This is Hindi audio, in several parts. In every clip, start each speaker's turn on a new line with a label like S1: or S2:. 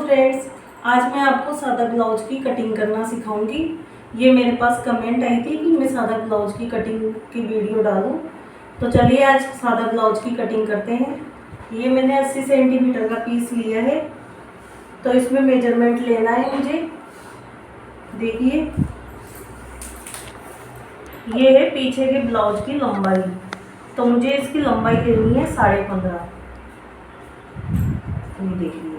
S1: फ्रेंड्स, आज मैं आपको सादा ब्लाउज की कटिंग करना सिखाऊंगी। ये मेरे पास कमेंट आई थी कि मैं सादा ब्लाउज की कटिंग की वीडियो डालूं, तो चलिए आज सादा ब्लाउज की कटिंग करते हैं। ये मैंने 80 सेंटीमीटर का पीस लिया है, तो इसमें मेजरमेंट लेना है मुझे। देखिए, ये है पीछे के ब्लाउज की लंबाई, तो मुझे इसकी लंबाई लेनी है 15.5। ये देखिए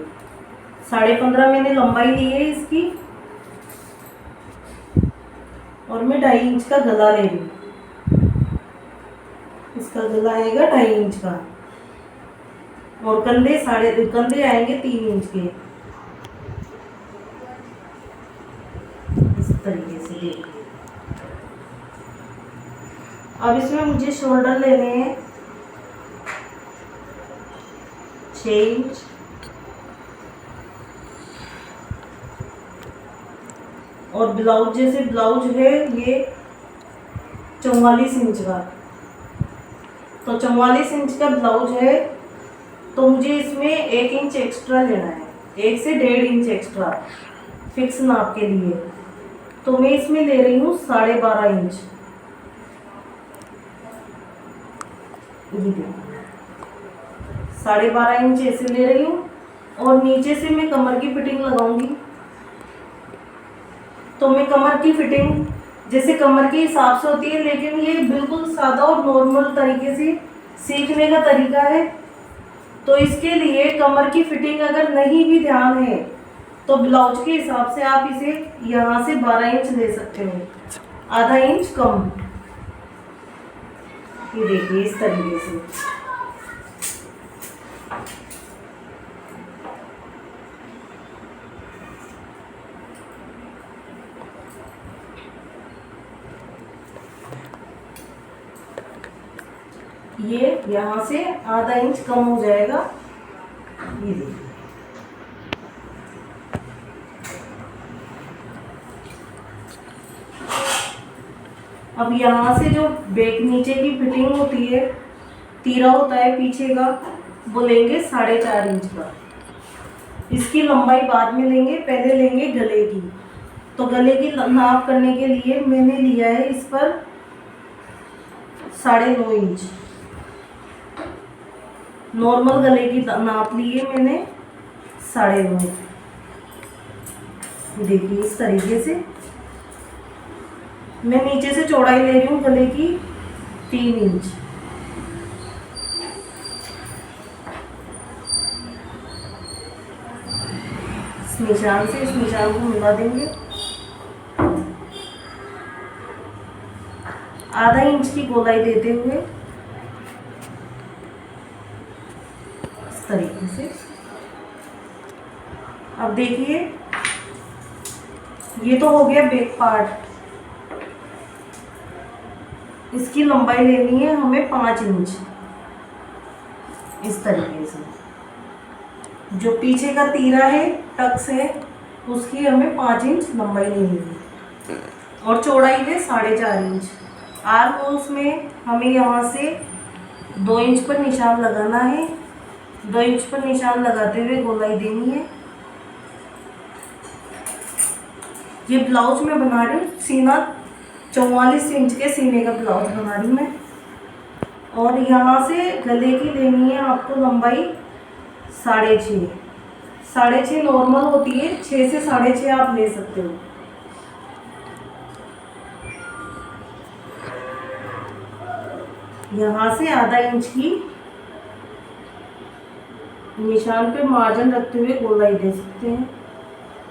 S1: 15.5 मैंने लंबाई ली है इसकी, और मैं 2.5 इंच का गला ले रही हूँ। इसका गला आएगा 2.5 इंच का, और कंधे आएंगे 3 इंच के। इस तरीके से देखिए। अब इसमें मुझे शोल्डर लेने हैं 6 इंच, और ब्लाउज जैसे ब्लाउज है ये 44 इंच का, तो 44 इंच का ब्लाउज है, तो मुझे इसमें 1 इंच एक्स्ट्रा लेना है, 1 से 1.5 इंच एक्स्ट्रा फिक्स नाप के लिए। तो मैं इसमें ले रही हूँ 12.5 इंच। ये देखिए 12.5 इंच ऐसे ले रही हूँ, और नीचे से मैं कमर की फिटिंग लगाऊंगी। तो मैं कमर की फिटिंग जैसे कमर के हिसाब से होती है, लेकिन ये बिल्कुल सादा और नॉर्मल तरीके से सीखने का तरीका है। तो इसके लिए कमर की फिटिंग अगर नहीं भी ध्यान है, तो ब्लाउज के हिसाब से आप इसे यहाँ से 12 इंच ले सकते हो, आधा इंच कम। ये देखिए इस तरीके से। ये यहाँ से आधा इंच कम हो जाएगा। ये देखिए, अब यहाँ से जो बैक नीचे की फिटिंग होती है, तीरा होता है पीछे का, वो लेंगे 4.5 इंच का। इसकी लंबाई बाद में लेंगे, पहले लेंगे गले की। तो गले की नाप करने के लिए मैंने लिया है इस पर 9.5 इंच। नॉर्मल गले की नाप ली है मैंने 9.5। देखिए इस तरीके से मैं नीचे से चौड़ाई ले रही हूँ गले की 3 इंच। इस निशान को मिला देंगे। आधा इंच की गोलाई देते हुए इस तरीके से। अब देखिए, ये तो हो गया बैक पार्ट। इसकी लंबाई लेनी है हमें 5 इंच। इस तरीके से जो पीछे का तीरा है, टक्स है, उसकी हमें 5 इंच लंबाई लेनी है, और चौड़ाई है 4.5 इंच। आर्म होल्स में हमें यहाँ से 2 इंच पर निशान लगाना है। 2 इंच पर निशान लगाते हुए गोलाई देनी है। ये ब्लाउज मैं बना रही हूँ, सीना 44 इंच के सीने का ब्लाउज बना रही हूँ मैं। और यहाँ से गले की लेनी है आपको लंबाई 6.5। 6.5 नॉर्मल होती है, 6 से 6.5 आप ले सकते हो। यहाँ से आधा इंच की निशान पे मार्जिन रखते हुए गोलाई दे सकते हैं।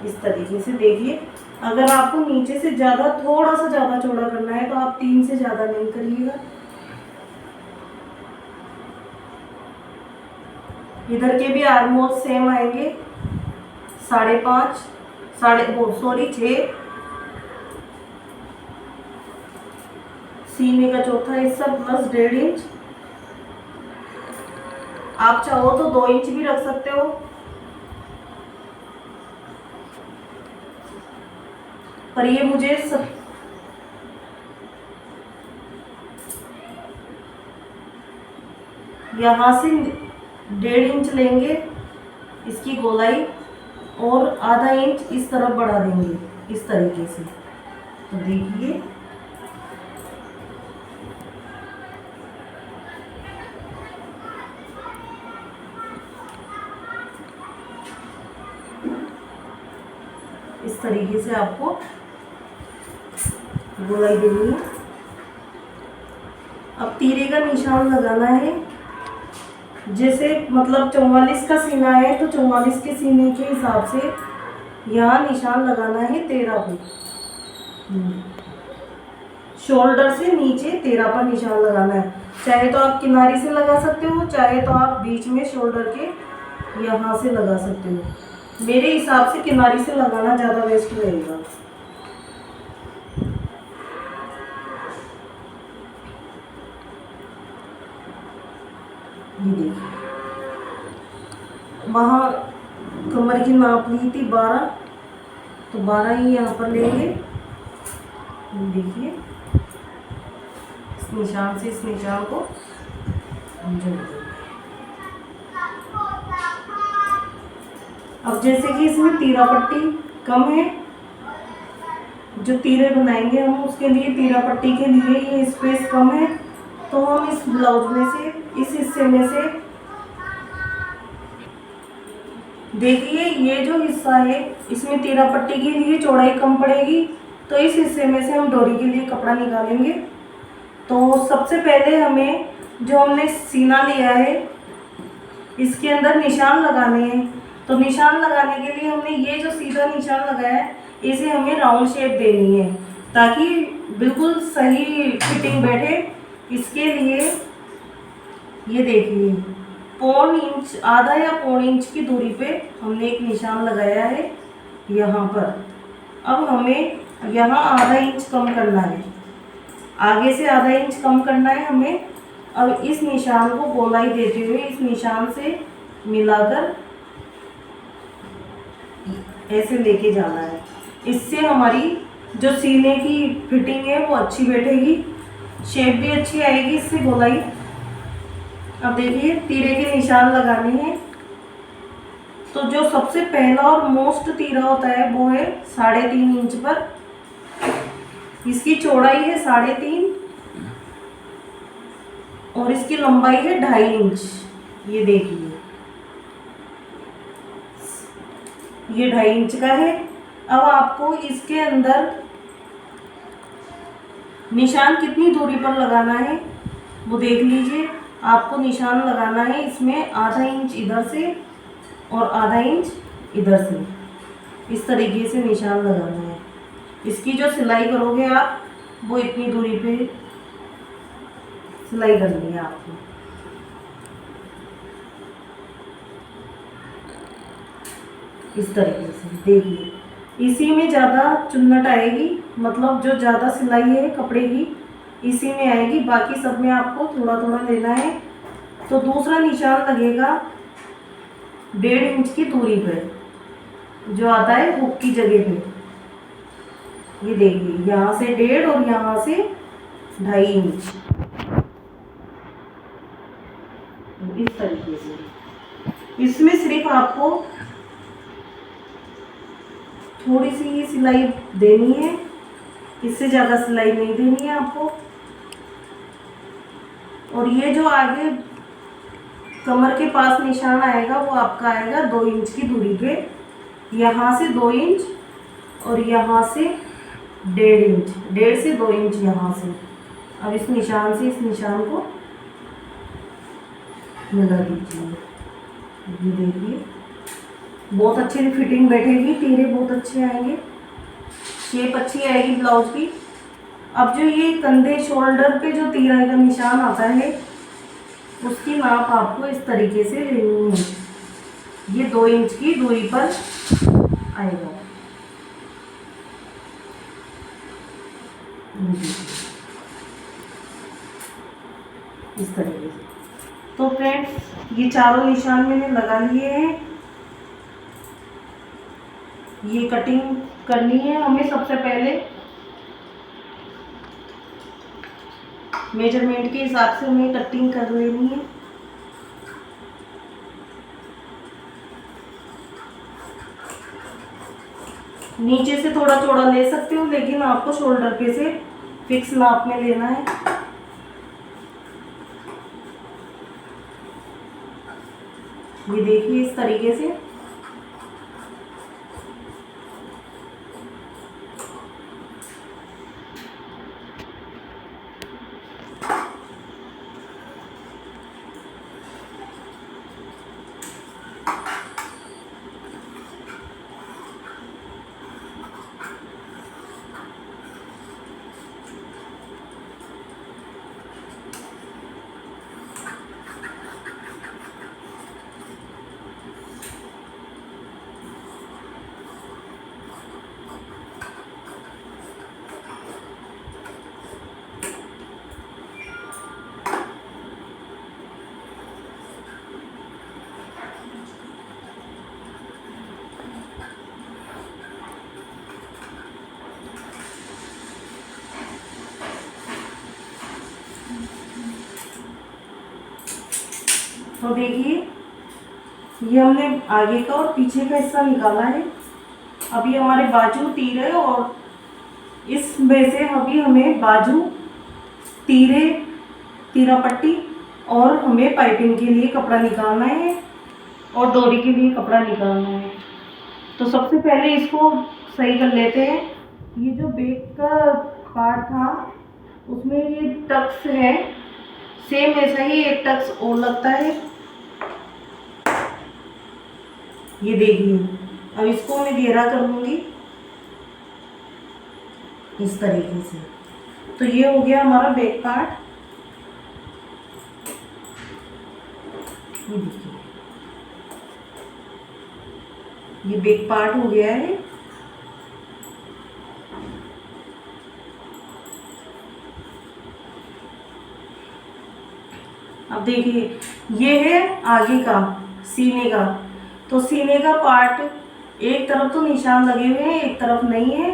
S1: इस तरीके से देखिए, अगर आपको नीचे से थोड़ा सा ज़्यादा चौड़ा करना है, तो आप 3 से ज़्यादा नहीं करिएगा। इधर के भी आर्म होल सेम आएंगे 5.5, 6। सीने का चौथा हिस्सा प्लस 1.5 इंच। आप चाहो तो 2 इंच भी रख सकते हो। पर ये मुझे यहाँ से 1.5 इंच लेंगे इसकी गोलाई, और आधा इंच इस तरफ बढ़ा देंगे इस तरीके से। तो देखिए इस तरीके से आपको गोलाई देनी है। अब तीरे का निशान लगाना है। जैसे मतलब 44 का सीना है तो 44 के सीने के हिसाब से यहाँ निशान लगाना है 13 पे। शोल्डर से नीचे 13 पर निशान लगाना है। चाहे तो आप किनारे से लगा सकते हो, चाहे तो आप बीच में शोल्डर के यहाँ से लगा सकते हो। मेरे हिसाब से किनारे से लगाना ज़्यादा बेस्ट रहेगा। ये देखिए वहाँ कमर की नाप ली थी 12, तो 12 ही यहाँ पर लेंगे। देखिए इस निशान से इस निशान को हम जोड़ देंगे। अब जैसे कि इसमें तीरा पट्टी कम है, जो तीरे बनाएंगे हम उसके लिए तीरा पट्टी के लिए ये स्पेस कम है, तो हम इस ब्लाउज में से इस हिस्से में से देखिए ये जो हिस्सा है इसमें तीरा पट्टी के लिए चौड़ाई कम पड़ेगी, तो इस हिस्से में से हम डोरी के लिए कपड़ा निकालेंगे। तो सबसे पहले हमें जो हमने सीना लिया है इसके अंदर निशान लगाने हैं। तो निशान लगाने के लिए हमने ये जो सीधा निशान लगाया है इसे हमें राउंड शेप देनी है ताकि बिल्कुल सही फिटिंग बैठे। इसके लिए ये देखिए पौन इंच, आधा या पौन इंच की दूरी पे हमने एक निशान लगाया है यहाँ पर। अब हमें यहाँ आधा इंच कम करना है, आगे से आधा इंच कम करना है हमें। अब इस निशान को गोलाई देते हुए इस निशान से मिलाकर ऐसे लेके जाना है। इससे हमारी जो सीने की फिटिंग है वो अच्छी बैठेगी, शेप भी अच्छी आएगी इससे गोलाई। अब देखिए तीरे के निशान लगाने हैं। तो जो सबसे पहला और मोस्ट तीरा होता है वो है 3.5 इंच पर। इसकी चौड़ाई है 3.5 और इसकी लंबाई है 2.5 इंच। ये देखिए ये 2.5 इंच का है। अब आपको इसके अंदर निशान कितनी दूरी पर लगाना है वो देख लीजिए। आपको निशान लगाना है इसमें आधा इंच इधर से और आधा इंच इधर से, इस तरीके से निशान लगाना है। इसकी जो सिलाई करोगे आप वो इतनी दूरी पे सिलाई करनी है आपको। इस तरीके से देखिए इसी में ज़्यादा चुन्नट आएगी, मतलब जो ज़्यादा सिलाई है कपड़े की इसी में आएगी, बाकी सब में आपको थोड़ा थोड़ा लेना है। तो दूसरा निशान लगेगा 1.5 इंच की दूरी पर जो आता है हुक की जगह पे। ये देखिए यहाँ से 1.5 और यहाँ से 2.5 इंच, इस तरीके से। इसमें सिर्फ आपको थोड़ी सी ही सिलाई देनी है, इससे ज़्यादा सिलाई नहीं देनी है आपको। और ये जो आगे कमर के पास निशान आएगा वो आपका आएगा 2 इंच की दूरी पे। यहाँ से 2 इंच और यहाँ से 1.5 इंच, 1.5 से 2 इंच यहाँ से। अब इस निशान से इस निशान को मिला दीजिए। ये देखिए बहुत अच्छी फिटिंग बैठेगी, तीरे बहुत अच्छे आएंगे, शेप अच्छी आएगी ब्लाउज की। अब जो ये कंधे शोल्डर पे जो तीरा का निशान आता है उसकी नाप आपको इस तरीके से लेनी है। ये 2 इंच की दूरी पर आएगा। इस तरीके से। तो फ्रेंड्स ये चारों निशान मैंने लगा लिए हैं। ये कटिंग करनी है हमें। सबसे पहले मेजरमेंट के हिसाब से हमें कटिंग कर लेनी है। नीचे से थोड़ा चौड़ा ले सकते हो, लेकिन आपको शोल्डर पे से फिक्स नाप में लेना है। ये देखिए इस तरीके से। तो देखिए ये हमने आगे का और पीछे का हिस्सा निकाला है। अभी हमारे बाजू तीर है और इसमें से अभी हमें बाजू तीरे तीरा पट्टी और हमें पाइपिंग के लिए कपड़ा निकालना है और डोरी के लिए कपड़ा निकालना है। तो सबसे पहले इसको सही कर लेते हैं। ये जो बैक का पार्ट था उसमें ये टक्स है, सेम ऐसा ही एक टक्स और लगता है। ये देखिए अब इसको मैं घेरा कर लूँगी इस तरीके से। तो ये हो गया हमारा बैक पार्ट। ये देखिए ये बैक पार्ट हो गया है। अब देखिए ये है आगे का सीने का। तो सीने का पार्ट एक तरफ तो निशान लगे हुए हैं, एक तरफ नहीं है।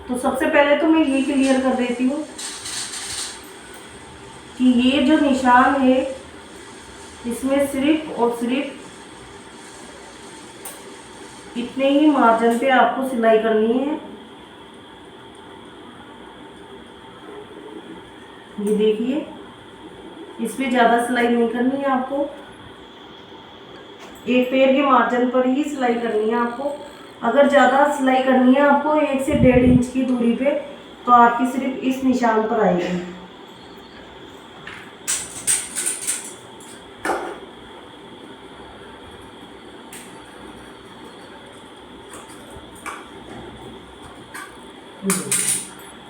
S1: तो सबसे पहले तो मैं ये क्लियर कर देती हूँ कि ये जो निशान है इसमें सिर्फ और सिर्फ इतने ही मार्जिन पे आपको सिलाई करनी है। ये देखिए इसमें ज़्यादा सिलाई नहीं करनी है आपको, एक पैर के मार्जिन पर ही सिलाई करनी है आपको। अगर ज़्यादा सिलाई करनी है आपको 1 से 1.5 इंच की दूरी पे, तो आपकी सिर्फ इस निशान पर आएगी।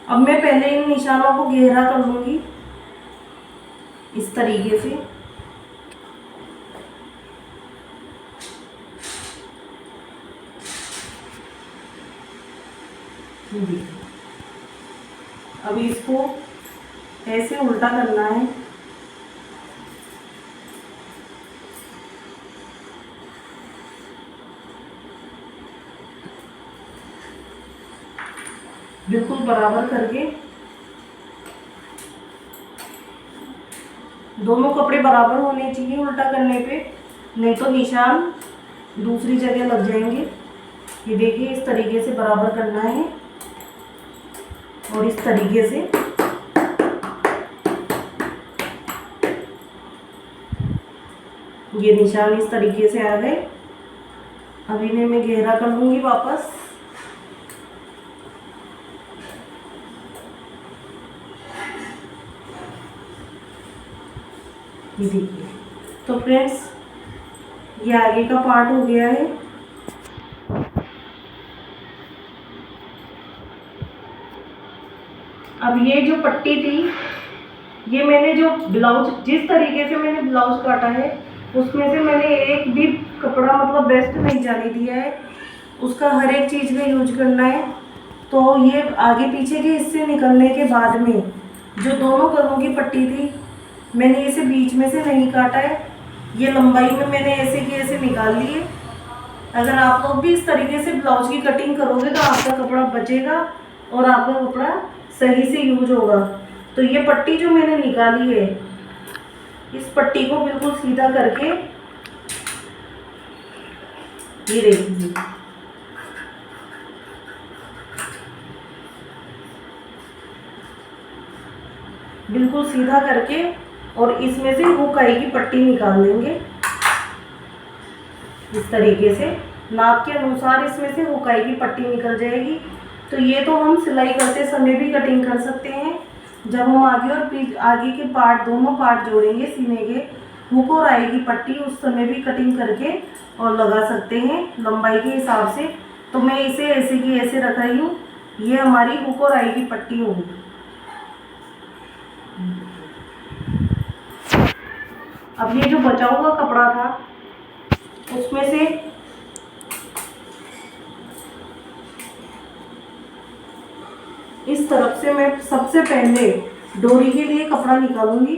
S1: अब मैं पहले इन निशानों को गहरा कर लूँगी इस तरीके से। अब इसको ऐसे उल्टा करना है। बिल्कुल बराबर करके दोनों कपड़े बराबर होने चाहिए उल्टा करने पे, नहीं तो निशान दूसरी जगह लग जाएंगे। ये देखिए इस तरीके से बराबर करना है और इस तरीके से ये निशान इस तरीके से आ गए। अब इन्हें मैं गहरा कर लूँगी वापस। ये देखिए तो फ्रेंड्स ये आगे का पार्ट हो गया है। अब ये जो पट्टी थी, ये मैंने जो ब्लाउज जिस तरीके से मैंने ब्लाउज काटा है उसमें से मैंने एक भी कपड़ा मतलब वेस्ट नहीं जाने दिया है। उसका हर एक चीज़ में यूज करना है। तो ये आगे पीछे के हिस्से निकलने के बाद में जो दोनों कलरों की पट्टी थी मैंने इसे बीच में से नहीं काटा है, ये लंबाई में मैंने ऐसे की ऐसे निकाल ली है। अगर आप लोग भी इस तरीके से ब्लाउज की कटिंग करोगे तो आपका कपड़ा बचेगा और आपका कपड़ा सही से यूज होगा। तो ये पट्टी जो मैंने निकाली है, इस पट्टी को बिल्कुल सीधा करके ये देखिए, बिल्कुल सीधा करके और इसमें से हुक आएगी पट्टी निकाल लेंगे इस तरीके से। नाप के अनुसार इसमें से हुक आएगी पट्टी निकल जाएगी। तो ये तो हम सिलाई करते समय भी कटिंग कर सकते हैं। जब हम आगे और पीछे आगे के पार्ट दोनों पार्ट जोड़ेंगे सीने के, हुक और आएगी पट्टी, उस समय भी कटिंग करके और लगा सकते हैं लंबाई के हिसाब से। तो मैं इसे ऐसे की ऐसे रख रही हूँ। ये हमारी हुक और आएगी पट्टी होगी। अब ये जो बचा हुआ कपड़ा था उसमें से इस तरफ से मैं सबसे पहले डोरी के लिए कपड़ा निकालूंगी।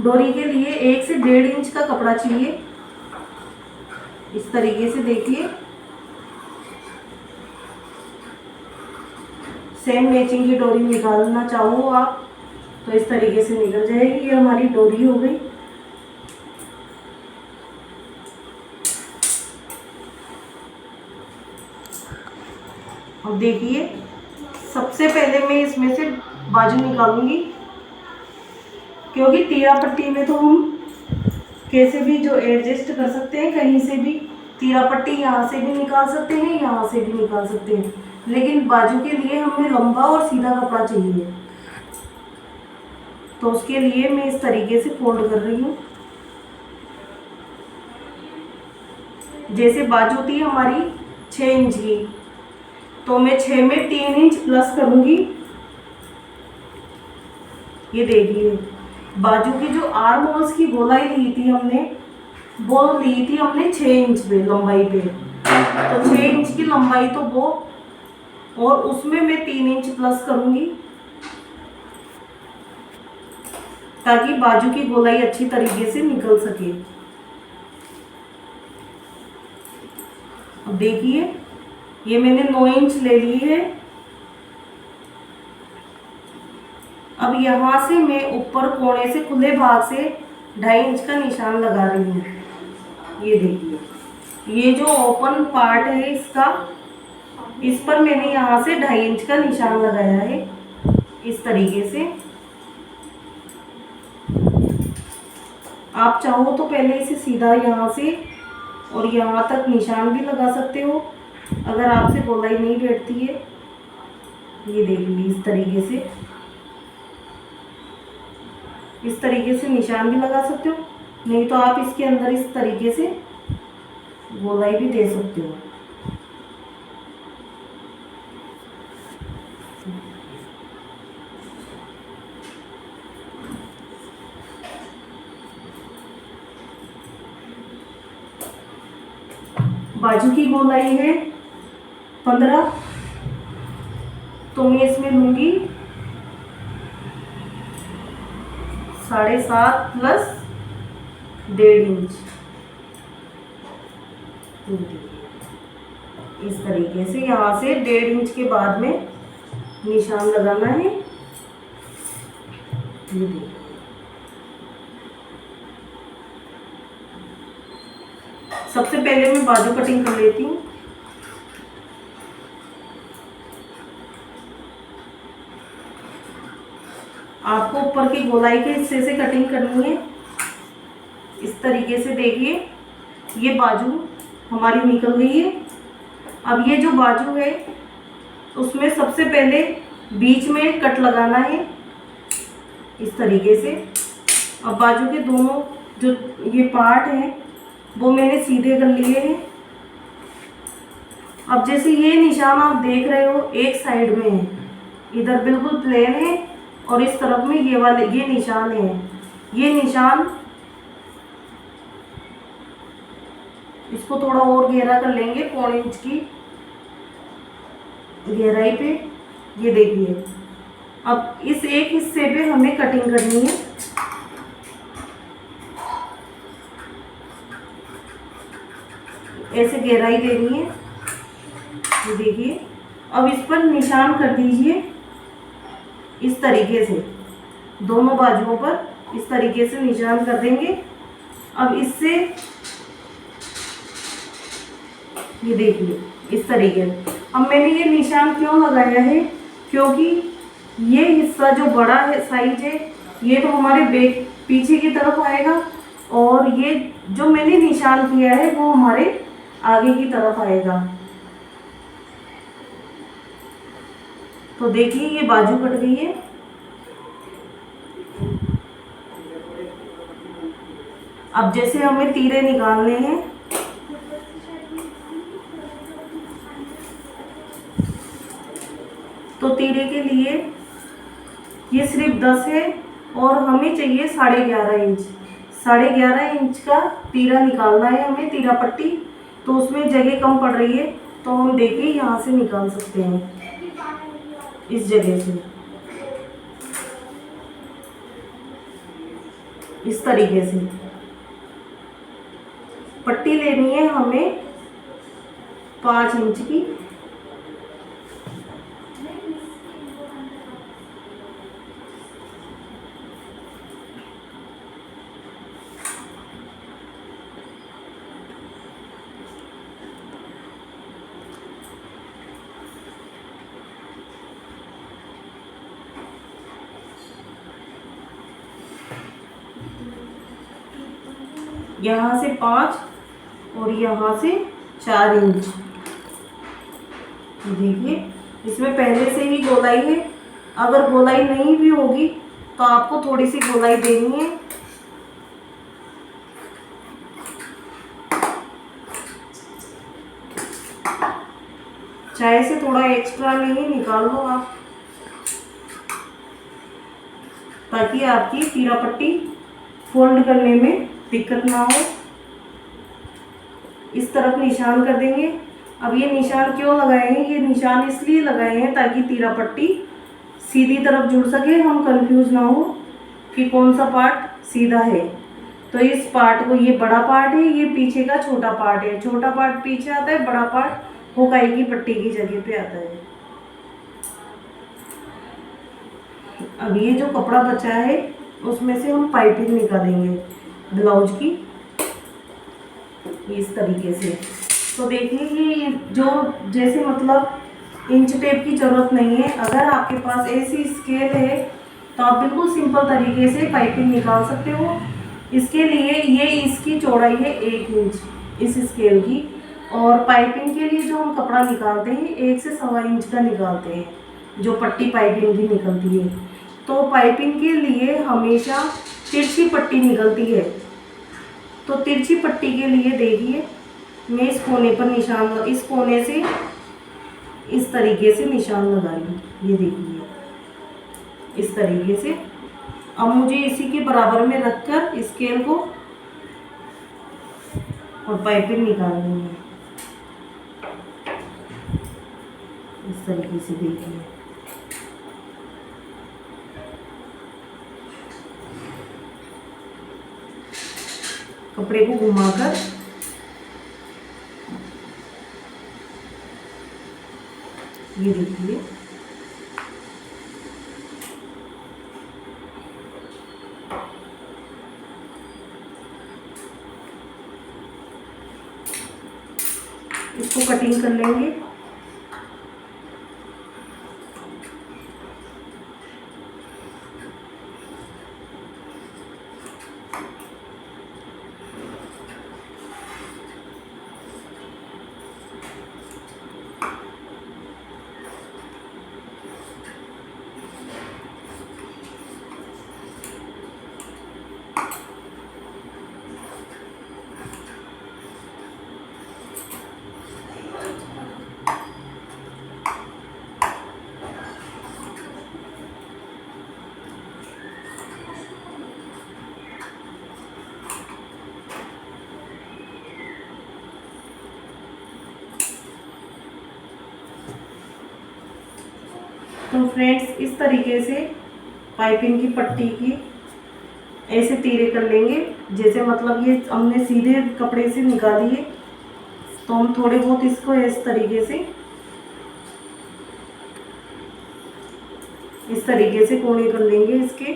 S1: डोरी के लिए 1 से 1.5 इंच का कपड़ा चाहिए। इस तरीके से देखिए, सेम मैचिंग की डोरी निकालना चाहो आप तो इस तरीके से निकल जाएगी। ये हमारी डोरी हो गई। अब देखिए, सबसे पहले मैं इसमें से बाजू निकालूंगी, क्योंकि तीरा पट्टी में तो हम कैसे भी जो एडजस्ट कर सकते हैं, कहीं से भी तीरा पट्टी यहाँ से भी निकाल सकते हैं, यहाँ से भी निकाल सकते हैं। लेकिन बाजू के लिए हमें लंबा और सीधा कपड़ा चाहिए, तो उसके लिए मैं इस तरीके से फोल्ड कर रही हूँ। जैसे बाजू थी हमारी 6 इंच की, तो मैं 6 में 3 इंच प्लस करूँगी। ये देखिए, बाजू की जो आर्म होल्स की गोलाई ली थी हमने, वो ली थी हमने 6 इंच पे लंबाई पे। तो 6 इंच की लंबाई तो वो, और उसमें मैं 3 इंच प्लस करूँगी ताकि बाजू की गोलाई अच्छी तरीके से निकल सके। अब देखिए, ये मैंने 9 इंच ले ली है। अब यहाँ से मैं ऊपर कोने से खुले भाग से 2.5 इंच का निशान लगा रही हूँ। ये देखिए, ये जो ओपन पार्ट है इसका, इस पर मैंने यहाँ से 2.5 इंच का निशान लगाया है इस तरीके से। आप चाहो तो पहले इसे सीधा यहाँ से और यहाँ तक निशान भी लगा सकते हो, अगर आपसे गोलाई नहीं बैठती है। ये देखिए, इस तरीके से निशान भी लगा सकते हो, नहीं तो आप इसके अंदर इस तरीके से गोलाई भी दे सकते हो। बाजू की गोलाई है 15, तो मैं इसमें लूंगी 7.5 प्लस 1.5 इंच। इस तरीके से यहाँ से 1.5 इंच के बाद में निशान लगाना है। ये देखिए, सबसे पहले मैं बाजू कटिंग कर लेती हूँ। आपको ऊपर की गोलाई के हिस्से से कटिंग करनी है इस तरीके से। देखिए, ये बाजू हमारी निकल गई है। अब ये जो बाजू है उसमें सबसे पहले बीच में कट लगाना है इस तरीके से। अब बाजू के दोनों जो ये पार्ट हैं वो मैंने सीधे कर लिए हैं। अब जैसे ये निशान आप देख रहे हो एक साइड में है, इधर बिल्कुल प्लेन है और इस तरफ में ये वाले ये निशान है। ये निशान इसको थोड़ा और गहरा कर लेंगे, 1.25 इंच की गहराई पे। ये देखिए, अब इस एक हिस्से पे हमें कटिंग करनी है। ऐसे गहराई देनी है। ये देखिए, अब इस पर निशान कर दीजिए इस तरीके से, दोनों बाजुओं पर इस तरीके से निशान कर देंगे। अब इससे ये देखिए इस तरीके से। अब मैंने ये निशान क्यों लगाया है, क्योंकि ये हिस्सा जो बड़ा है साइज है ये तो हमारे बैक पीछे की तरफ आएगा, और ये जो मैंने निशान किया है वो हमारे आगे की तरफ आएगा। तो देखिए ये बाजू कट गई है। अब जैसे हमें तीरे निकालने हैं, तो तीरे के लिए ये सिर्फ 10 है और हमें चाहिए 11.5 इंच। 11.5 इंच का तीरा निकालना है हमें, तीरा पट्टी। तो उसमें जगह कम पड़ रही है, तो हम देखिए यहाँ से निकाल सकते हैं, इस जगह से इस तरीके से। पट्टी लेनी है हमें 5 इंच की। यहाँ से 5 और यहाँ से 4 इंच। देखिए इसमें पहले से ही गोलाई है, अगर गोलाई नहीं भी होगी तो आपको थोड़ी सी गोलाई देनी है। चाहे से थोड़ा एक्स्ट्रा नहीं निकाल लो आप, ताकि आपकी तीरा पट्टी फोल्ड करने में दिक्कत ना हो। इस तरफ निशान कर देंगे। अब ये निशान क्यों लगाए हैं, ये निशान इसलिए लगाए हैं ताकि तीरा पट्टी सीधी तरफ जुड़ सके, हम कंफ्यूज ना हो कि कौन सा पार्ट सीधा है। तो इस पार्ट को, ये बड़ा पार्ट है, ये पीछे का छोटा पार्ट है। छोटा पार्ट पीछे आता है, बड़ा पार्ट हुकाई की पट्टी की जगह पे आता है। अब ये जो कपड़ा बचा है उसमें से हम पाइपिंग निकालेंगे ब्लाउज की, इस तरीके से। तो देखिए ये जो जैसे मतलब इंच टेप की ज़रूरत नहीं है। अगर आपके पास ऐसी स्केल है तो आप बिल्कुल सिंपल तरीके से पाइपिंग निकाल सकते हो। इसके लिए ये इसकी चौड़ाई है 1 इंच इस स्केल की, और पाइपिंग के लिए जो हम कपड़ा निकालते हैं 1 से 1.25 इंच का निकालते हैं, जो पट्टी पाइपिंग की निकलती है। तो पाइपिंग के लिए हमेशा तिरछी पट्टी निकलती है। तो तिरछी पट्टी के लिए देखिए मैं इस कोने पर निशान, इस कोने से इस तरीके से निशान लगाई। ये देखिए इस तरीके से। अब मुझे इसी के बराबर में रखकर स्केल को और पाइपिंग निकालनी है, इस तरीके से। देखिए कपड़े को घुमाकर ये देखिए इसको कटिंग कर लेंगे। तो फ्रेंड्स इस तरीके से पाइपिंग की पट्टी की ऐसे तीरे कर लेंगे। जैसे मतलब ये हमने सीधे कपड़े से निकाली है, तो हम थोड़े बहुत इसको इस तरीके से कोने कर लेंगे इसके।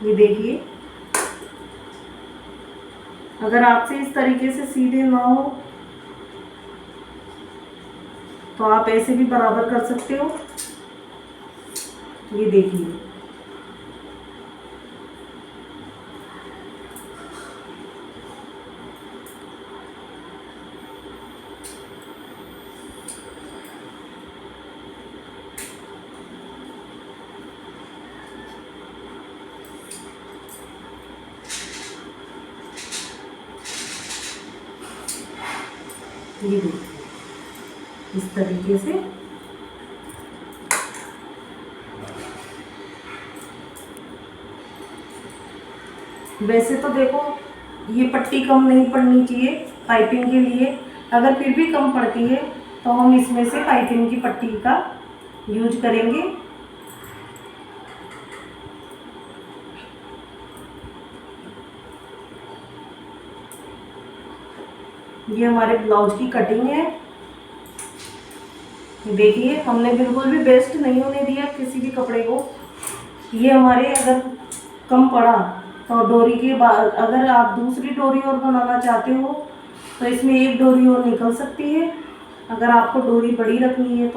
S1: ये देखिए अगर आपसे इस तरीके से सीधे ना हो तो आप ऐसे भी बराबर कर सकते हो। ये देखिए, ये देखिए इस तरीके से। वैसे तो देखो ये पट्टी कम नहीं पड़नी चाहिए पाइपिंग के लिए, अगर फिर भी कम पड़ती है तो हम इसमें से पाइपिंग की पट्टी का यूज करेंगे। ये हमारे ब्लाउज की कटिंग है। देखिए हमने बिल्कुल भी वेस्ट नहीं होने दिया किसी भी कपड़े को। ये हमारे अगर कम पड़ा तो डोरी के बाद अगर आप दूसरी डोरी और बनाना चाहते हो तो इसमें एक डोरी और निकल सकती है, अगर आपको डोरी बड़ी रखनी है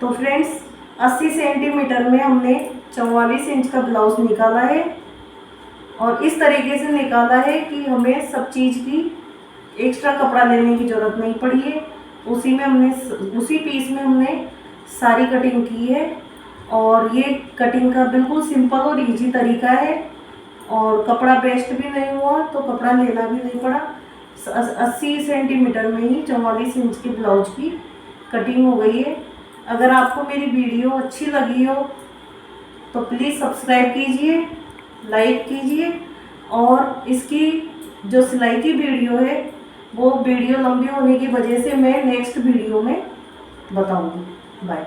S1: तो फ्रेंड्स 80 सेंटीमीटर में हमने 44 इंच का ब्लाउज निकाला है और इस तरीके से निकाला है कि हमें सब चीज़ की एक्स्ट्रा कपड़ा लेने की ज़रूरत नहीं पड़ी है। उसी पीस में हमने सारी कटिंग की है और ये कटिंग का बिल्कुल सिंपल और इजी तरीका है और कपड़ा वेस्ट भी नहीं हुआ, तो कपड़ा लेना भी नहीं पड़ा। 80 सेंटीमीटर में ही 44 इंच के ब्लाउज की कटिंग हो गई है। अगर आपको मेरी वीडियो अच्छी लगी हो तो प्लीज़ सब्सक्राइब कीजिए, लाइक कीजिए और इसकी जो सिलाई की वीडियो है वो वीडियो लंबी होने की वजह से मैं नेक्स्ट वीडियो में बताऊंगी। बाय।